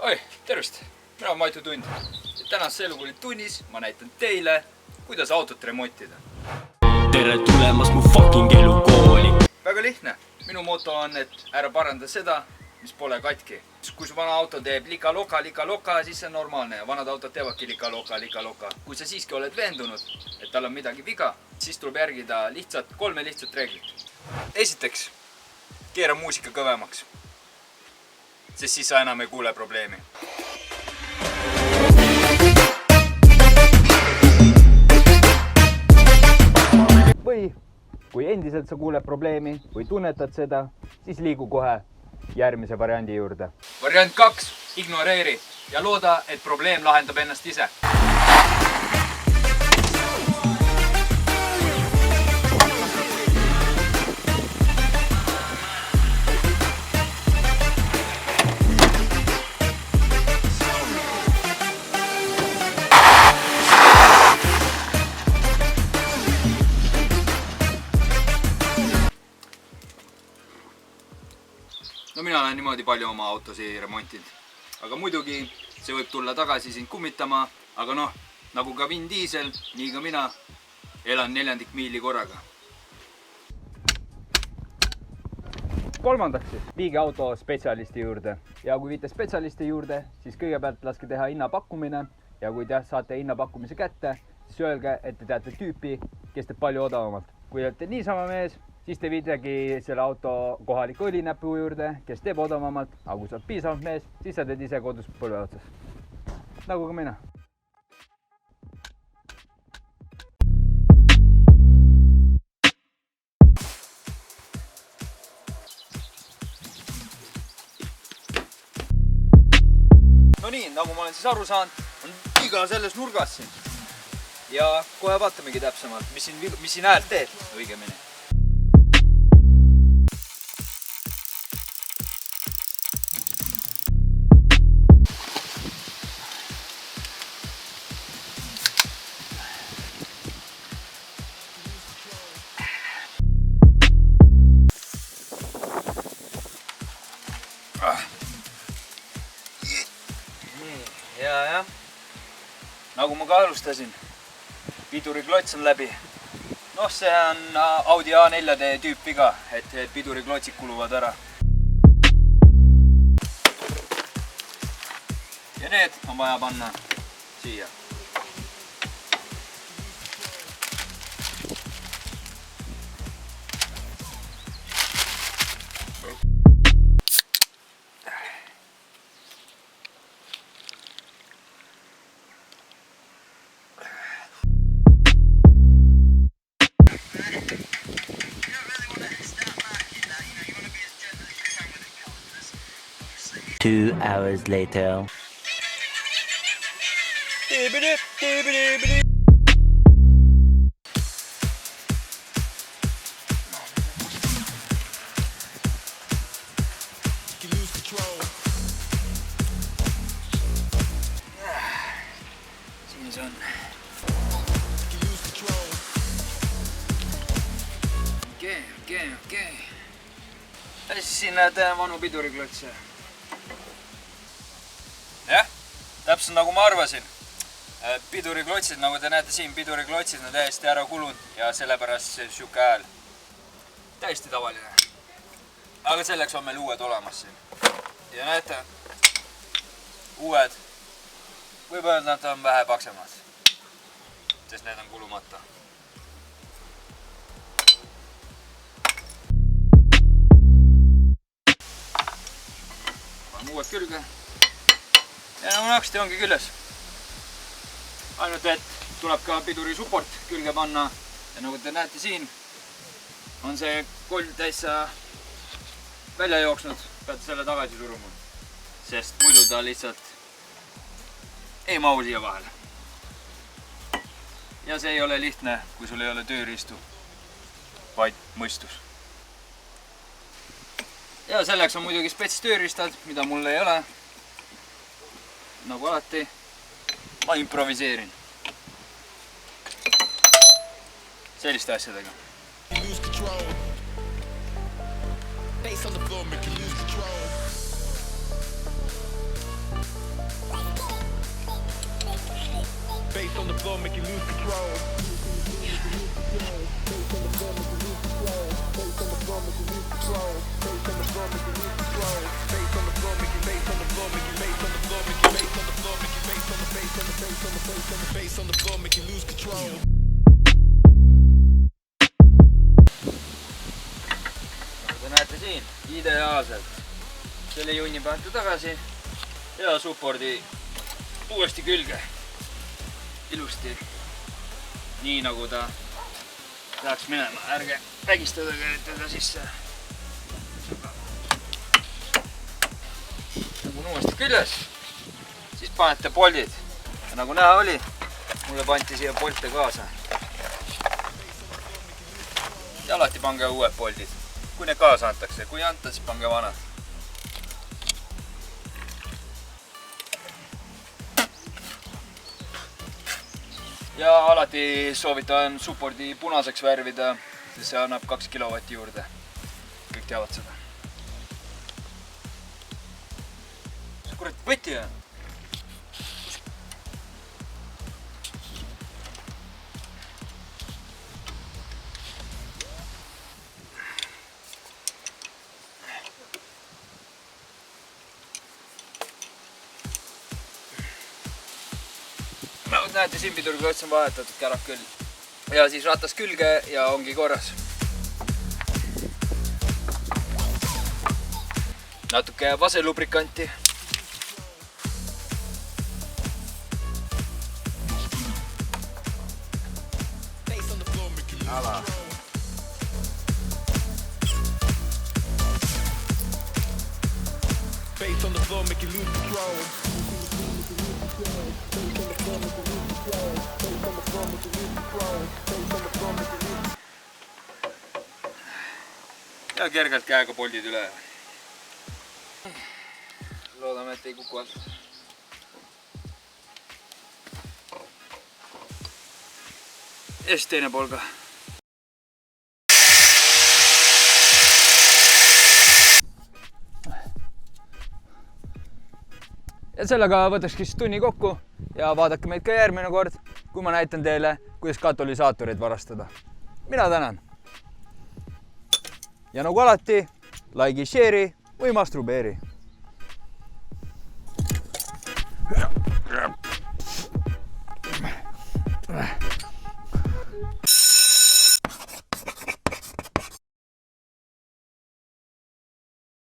Oi, tervist! Mina olen Maitu Tund. Tänase elukuuli tunnis ma näitan teile, kuidas autot remontida. Tere tulemast mu fucking elukooli! Väga lihtne. Minu moto on, et ära paranda seda, mis pole katki. Kui su vana auto teeb lika-loka, siis see on normaalne ja vanad autod teevadki lika-loka. Kui sa siiski oled veendunud, et tal on midagi viga, siis tuleb järgida kolme lihtsat reeglit. Esiteks, keera muusika kõvemaks, sest siis sa enam ei kuule probleemi. Või kui endiselt sa kuuled probleemi või tunnetad seda, siis liigu kohe järgmise variandi juurde. Variant 2. Ignoreeri ja looda, et probleem lahendab ennast ise. No mina olen niimoodi palju oma autosi remontinud. Aga muidugi see võib tulla tagasi sind kummitama, aga noh, nagu ka Vin Diesel, nii ka mina elan 4 miili korraga. Kolmandaks, viige auto spetsialisti juurde. Ja kui viite spetsialisti juurde, siis kõigepealt laske teha hinnapakkumine ja kui te saate hinnapakkumise kätte, siis öelge, et te teate tüüpi, kes teeb palju odavamalt. Kui olete niisama mees, siis te viidegi selle auto kohaliku õlinäpu juurde, kes teeb odavamalt, aga kui sa oled piisavalt mees, siis sa teed ise kodus põlve otsas. Nagu ka mina. No nii, nagu ma olen siis aru saanud, on viga selles nurgas siin. Ja kohe vaatamegi täpsemalt, mis siin häält teeb õigemini. Ja. Nagu ma ka alustasin, piduriklots on läbi. Noh, see on Audi A4D tüüp viga, et piduriklotsid kuluvad ära. Ja need on vaja panna siia. Two hours later. Siin see on. Okei. Ja siis siin näed vanu piduriklotse. Jah, täpselt nagu ma arvasin. Piduriklotsid, nagu te näete siin, piduriklotsid on täiesti ära kulunud ja sellepärast see siuke hääl. Täiesti tavaline. Aga selleks on meil uued olemas siin. Ja näete, uued, võib öelda, et on vähe paksemad, sest need on kulumata. Panen uued külge. Ja nagu naksti ongi küljes. Ainult, et tuleb ka piduri support külge panna ja nagu te näete siin, on see koll täitsa välja jooksnud, peate selle tagasi suruma, sest muidu ta lihtsalt ei mahu siia vahele. Ja see ei ole lihtne, kui sul ei ole tööriistu, vaid mõistus. Ja selleks on muidugi spets tööriistad, mida mul ei ole. Nagu alati, ma improviseerin selliste asjadega. Bass on the floor, make you lose control. Te näete siin ideaalselt selle junni pante tagasi ja suppordi uuesti külge. Ilusti, nii nagu ta läheks minema, ärge vägistada teda sisse. Nagu on uuesti küljes, siis panete poldid ja nagu näha oli, mulle panti siia polte kaasa. Ja alati pange uued poldid, kui need kaasa antakse, kui ei anta, siis pange vanad. Ja alati soovitan suppordi punaseks värvida, sest see annab 2 kilovatti juurde. Kõik teavad seda. See kurat võti on. No, näete, simbiturgi otsa on vahetatud, kärab küll. Ja siis ratas külge ja ongi korras. Natuke vaselubrikanti. Ala. Bass on the floor, make you lose control. Ja kergelt käega poldid üle. Loodame, et ei kuku alt. Ja siis teine pool ka. Ja sellega võtakski siis tunni kokku ja vaadake meid ka järgmine kord, kui ma näitan teile, kuidas katalüsaatoreid varastada. Mina tänan! Ja nagu alati, like'i, share'i või masturbeeri.